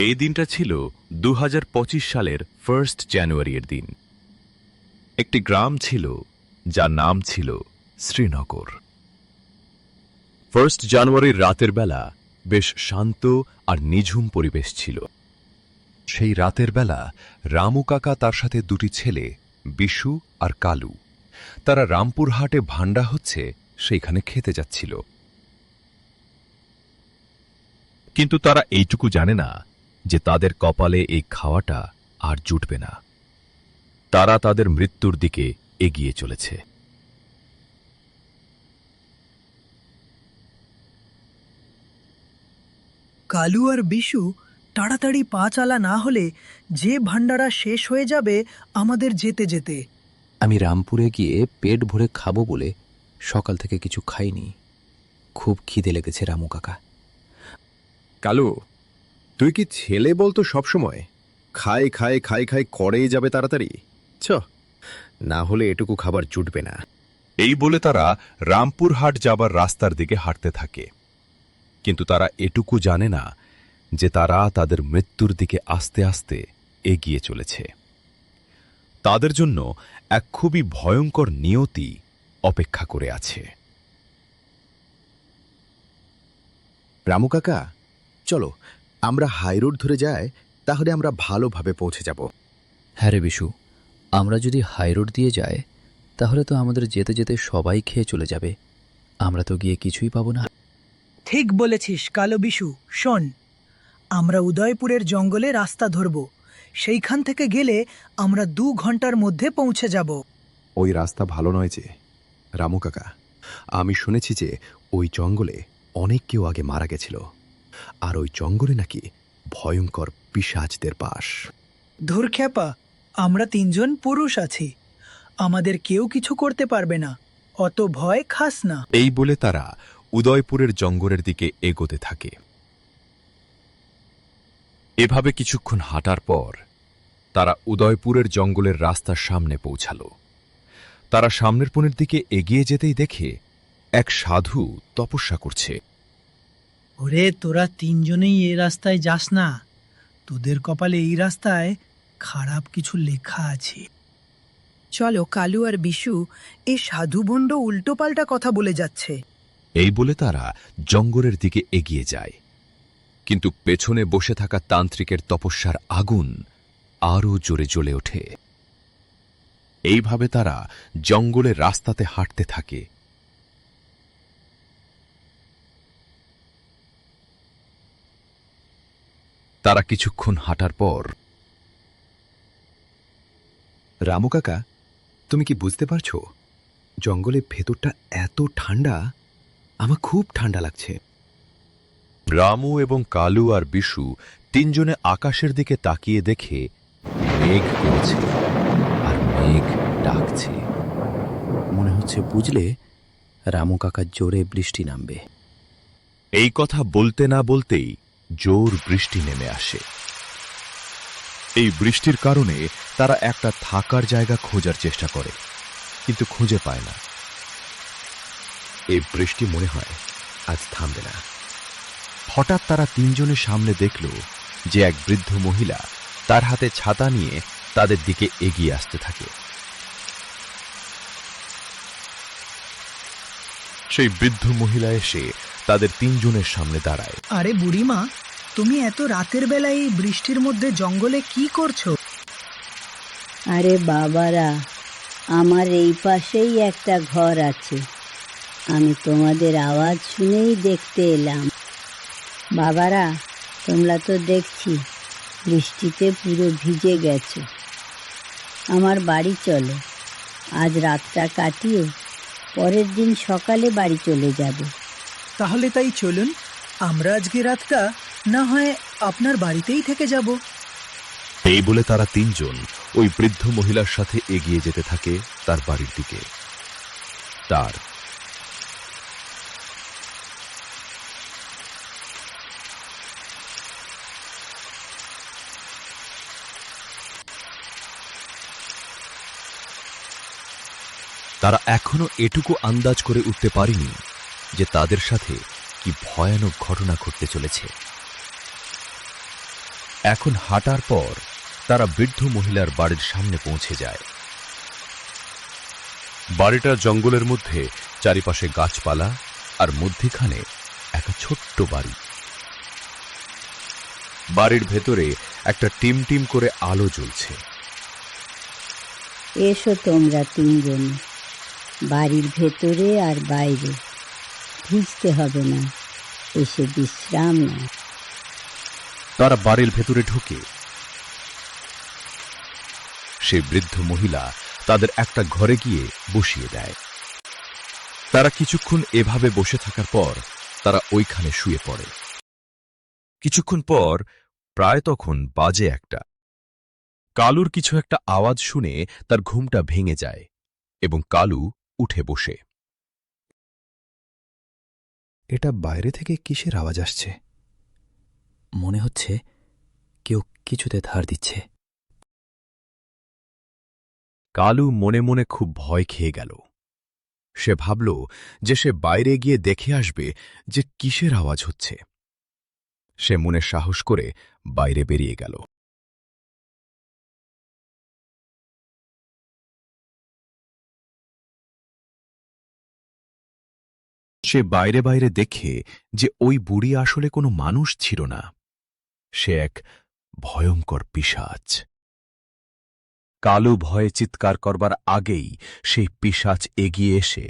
এই দিনটা ছিল 2025 সালের 1 জানুয়ারির দিন। একটি গ্রাম ছিল যার নাম ছিল শ্রীনগর। 1 জানুয়ারির রাতের বেলা বেশ শান্ত আর নিঝুম পরিবেশ ছিল। সেই রাতের বেলা রামু কাকা তার সাথে দুটি ছেলে বিশু আর কালু, তারা রামপুরহাটে ভান্ডা হচ্ছে সেইখানে খেতে যাচ্ছিল। কিন্তু তারা এইটুকু জানে না যে তাদের কপালে এই খাওয়াটা আর জুটবে না। তারা তাদের মৃত্যুর দিকে এগিয়ে চলেছে। কালু আর বিশু তাড়াতাড়ি পা চালা না হলে যে ভান্ডারা শেষ হয়ে যাবে আমাদের যেতে যেতে। আমি রামপুরে গিয়ে পেট ভরে খাবো বলে সকাল থেকে কিছু খাইনি। খুব খিদে লেগেছে রামু কাকা। কালু, তুই কি ছেলে বলতো সবসময় খাই খাই খাই খাই করেই যাবে তাড়াতাড়ি? না হলে এটুকু খাবার জুটবে না। এই বলে তারা রামপুরহাট যাবার রাস্তার দিকে হাঁটতে থাকে। কিন্তু তারা এটুকু জানে না যে তারা তাদের মৃত্যুর দিকে আস্তে আস্তে এগিয়ে চলেছে। তাদের জন্য এক খুবই ভয়ঙ্কর নিয়তি অপেক্ষা করে আছে। রামু কাকা, চলো আমরা হাইরোড ধরে যাই, তাহলে আমরা ভালোভাবে পৌঁছে যাব। হ্যাঁ রে বিশু, আমরা যদি হাইরোড দিয়ে যাই তাহলে তো আমাদের যেতে যেতে সবাই খেয়ে চলে যাবে। আমরা তো গিয়ে কিছুই পাবো না। ঠিক বলেছিস কালো বিশু। শোন, আমরা উদয়পুরের জঙ্গলে রাস্তা ধরব। সেইখান থেকে গেলে আমরা 2 ঘন্টার মধ্যে পৌঁছে যাব। ওই রাস্তা ভালো নয় যে রামু কাকা। আমি শুনেছি যে ওই জঙ্গলে অনেক কেউ আগে মারা গেছিল, আর ওই জঙ্গলে নাকি ভয়ঙ্কর পিশাচদের বাস। ধুর খ্যাপা, আমরা 3 জন পুরুষ আছি, আমাদের কেউ কিছু করতে পারবে না, অত ভয় খাস না। এই বলে তারা উদয়পুরের জঙ্গলের দিকে এগোতে থাকে। এভাবে কিছুক্ষণ হাঁটার পর তারা উদয়পুরের জঙ্গলের রাস্তার সামনে পৌঁছাল। তারা সামনের পনের দিকে এগিয়ে যেতেই দেখে এক সাধু তপস্যা করছে। ওরে, তোরা 3 জনেই এই রাস্তায় যাস না, তোদের কপালে এই রাস্তায় খারাপ কিছু লেখা আছে। চলো, কালু আর বিশু এই সাধুভণ্ড উল্টোপাল্টা কথা বলে যাচ্ছে। এই বলে তারা জঙ্গলের দিকে এগিয়ে যায়। কিন্তু পেছনে বসে থাকা তান্ত্রিকের তপস্যার আগুন আরও জোরে জ্বলে ওঠে। এইভাবে তারা জঙ্গলের রাস্তাতে হাঁটতে থাকে। তারা কিছুক্ষণ হাঁটার পর, রামু কাকা, তুমি কি বুঝতে পারছো জঙ্গলের ভেতরটা এত ঠান্ডা? আমার খুব ঠান্ডা লাগছে। রামু এবং কালু আর বিশু 3 জনে আকাশের দিকে তাকিয়ে দেখে মেঘ করেছে আর মেঘ ডাকছে। মনে হচ্ছে বুঝলে রামু কাকার জোরে বৃষ্টি নামবে। এই কথা বলতে না বলতেই জোর বৃষ্টি নেমে আসে। এই বৃষ্টির কারণে তারা একটা থাকার জায়গা খোঁজার চেষ্টা করে, কিন্তু খুঁজে পায় না। এই বৃষ্টি মনে হয় আজ থামবে না। হঠাৎ তারা 3 জনের সামনে দেখল যে এক বৃদ্ধ মহিলা তার হাতে ছাতা নিয়ে তাদের দিকে এগিয়ে আসতে থাকে। সেই বৃদ্ধ মহিলা এসে তাদের 3 জনের সামনে দাঁড়ায়। আরে বুড়িমা, তুমি এত রাতের বেলায় এই বৃষ্টির মধ্যে জঙ্গলে কি করছো? আরে বাবারা, আমার এই পাশেই একটা ঘর আছে, আমি তোমাদের আওয়াজ শুনেই দেখতে এলাম। বাবারা, তোমরা তো দেখছি বৃষ্টিতে পুরো ভিজে গেছো। আমার বাড়ি চলো, আজ রাতটা কাটিয়ে পরের দিন সকালে বাড়ি চলে যাবে। তাহলে তাই চলুন, আমরা আজকে রাতটা না হয় আপনার বাড়িতেই থেকে যাব। এই বলে তারা 3 জন ওই বৃদ্ধ মহিলার সাথে এগিয়ে যেতে থাকে তার বাড়ির দিকে। তারা এখনো এটুকু আন্দাজ করে উঠতে পারেনি যে তাদের সাথে কি ভয়ানক ঘটনা ঘটতে চলেছে। এখন হাঁটার পর তারা বৃদ্ধ মহিলার বাড়ির সামনে পৌঁছে যায়। বাড়িটা জঙ্গলের মধ্যে, চারিপাশে গাছপালা, আর মধ্যিখানে একটা ছোট্ট বাড়ি। বাড়ির ভেতরে একটা টিম টিম করে আলো জ্বলছে। এসো তোমরা তিনজনে, বাড়ির ভেতরে আর বাইরে। ভিজতে হবে না, এসে বিশ্রাম নাও। তারা বাড়ির ভেতরে ঢুকে সে বৃদ্ধ মহিলা তাদের একটা ঘরে গিয়ে বসিয়ে দেয়। তারা কিছুক্ষণ এভাবে বসে থাকার পর তারা ওইখানে শুয়ে পড়ে। কিছুক্ষণ পর প্রায় তখন বাজে একটা, কালুর কিছু একটা আওয়াজ শুনে তার ঘুমটা ভেঙে যায় এবং কালু উঠে বসে। এটা বাইরে থেকে কিসের আওয়াজ আসছে? মনে হচ্ছে কেউ কিছুতে ধার দিচ্ছে। কালু মনে মনে খুব ভয় খেয়ে গেল। সে ভাবল যে সে বাইরে গিয়ে দেখে আসবে যে কিসের আওয়াজ হচ্ছে। সে মনে সাহস করে বাইরে বেরিয়ে গেল। সে বাইরে বাইরে দেখে যে ওই বুড়ি আসলে কোনো মানুষ ছিল না, সে এক ভয়ঙ্কর পিশাচ। কালু ভয়ে চিৎকার করবার আগেই সেই পিশাচ এগিয়ে এসে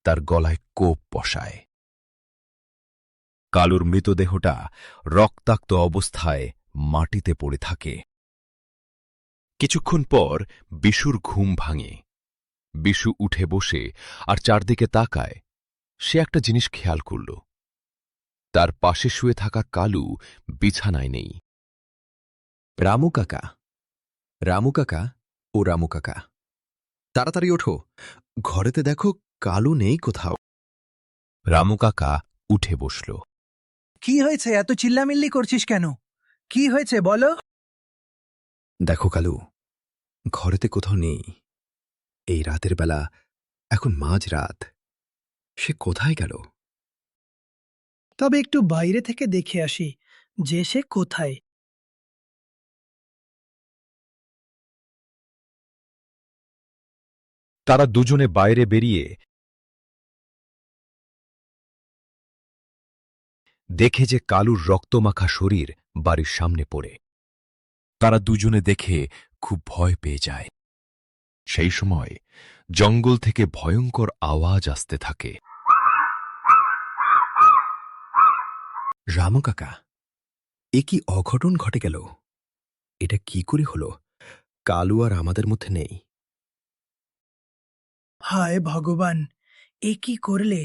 তার গলায় কোপ বসায়। কালুর মৃতদেহটা রক্তাক্ত অবস্থায় মাটিতে পড়ে থাকে। কিছুক্ষণ পর বিশুর ঘুম ভাঙে। বিশু উঠে বসে আর চারদিকে তাকায়। সে একটা জিনিস খেয়াল করল, তার পাশে শুয়ে থাকা কালু বিছানায় নেই। রামু কাকা, রামু কাকা ও রামু কাকা, তাড়াতাড়ি ওঠো, ঘরেতে দেখো কালু নেই কোথাও। রামু কাকা উঠে বসল। কি হয়েছে? এত চিল্লামিল্লি করছিস কেন? কি হয়েছে বলো? দেখো কালু, ঘরেতে কোথাও নেই। এই রাতের বেলা, এখন মাঝরাত, সে কোথায় গেল? তবে একটু বাইরে থেকে দেখে আসি যে সে কোথায়। তারা দুজনে বাইরে বেরিয়ে দেখে যে কালুর রক্তমাখা শরীর বাড়ির সামনে পড়ে। তারা দুজনে দেখে খুব ভয় পেয়ে যায়। সেই সময় জঙ্গল থেকে ভয়ঙ্কর আওয়াজ আসতে থাকে। রামু কাকা, এ কি অঘটন ঘটে গেল? এটা কি করে হলো? কালু আর আমাদের মধ্যে নেই। হায় ভগবান, এ কি করলে?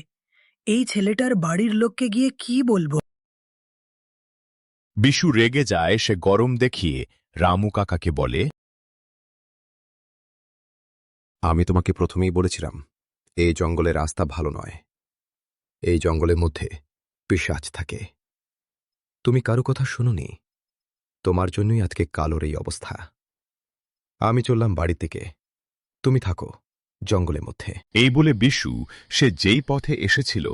এই ছেলেটার বাড়ির লোককে গিয়ে কি বলবো? বিশু রেগে যায়। সে গরম দেখিয়ে রামু কাকাকে বলে, আমি তোমাকে প্রথমেই বলেছিলাম, এই জঙ্গলের রাস্তা ভালো নয়। এই জঙ্গলের মধ্যে পিশাচ থাকে। তুমি কারো কথা শুনোনি। তোমার জন্যই আজকে কালোর এই অবস্থা। আমি চললাম বাড়ি থেকে, তুমি থাকো জঙ্গলের মধ্যে। এই বলে বিশু সে যেই পথে এসেছিল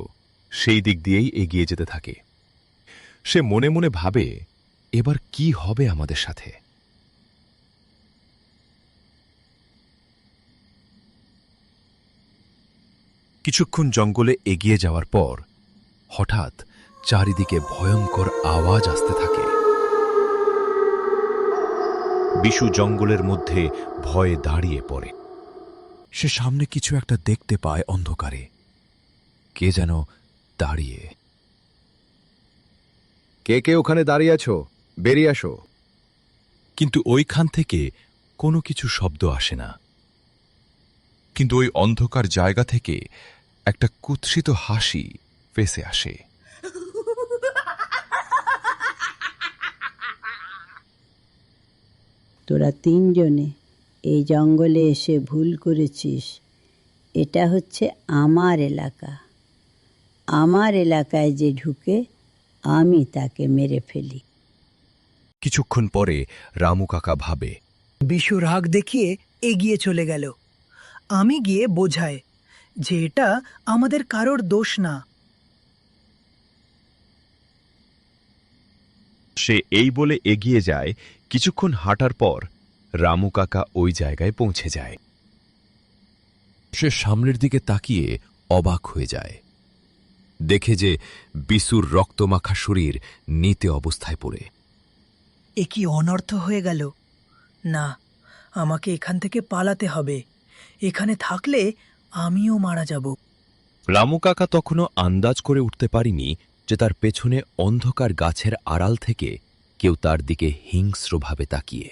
সেই দিক দিয়েই এগিয়ে যেতে থাকে। সে মনে মনে ভাবে, এবার কি হবে আমাদের সাথে। কিছুক্ষণ জঙ্গলে এগিয়ে যাওয়ার পর হঠাৎ চারিদিকে ভয়ঙ্কর আওয়াজ আসতে থাকে। বিশু জঙ্গলের মধ্যে ভয়ে দাঁড়িয়ে পড়ে। সে সামনে কিছু একটা দেখতে পায় অন্ধকারে। কে যেন দাঁড়িয়ে। কে কে ওখানে দাঁড়িয়ে আছো? বেরিয়ে আসো। কিন্তু ওইখান থেকে কোনো কিছু শব্দ আসে না। কিন্তু ওই অন্ধকার জায়গা থেকে একটা কুৎসিত হাসি ভেসে আসে। তোরা তিনজনে এই জঙ্গলে এসে ভুল করেছিস। এটা হচ্ছে আমার এলাকা। আমার এলাকায় যে ঢুকে, আমি তাকে মেরে ফেলি। কিছুক্ষণ পরে রামু কাকা ভাবে, বিশু রাগ দেখিয়ে এগিয়ে চলে গেল। আমি গিয়ে বোঝাই যে এটা আমাদের কারোর দোষ না। সে এই বলে এগিয়ে যায়। কিছুক্ষণ হাঁটার পর রামু কাকা ওই জায়গায় পৌঁছে যায়। সে সামনের দিকে তাকিয়ে অবাক হয়ে যায়। দেখে যে বিশুর রক্তমাখা শরীর নিতে অবস্থায় পড়ে। এ কি অনর্থ হয়ে গেল! না, আমাকে এখান থেকে পালাতে হবে। এখানে থাকলে আমিও মারা যাব। রামু কাকা তখনও আন্দাজ করে উঠতে পারিনি যে তার পেছনে অন্ধকার গাছের আড়াল থেকে কেউ তার দিকে হিংস্রভাবে তাকিয়ে।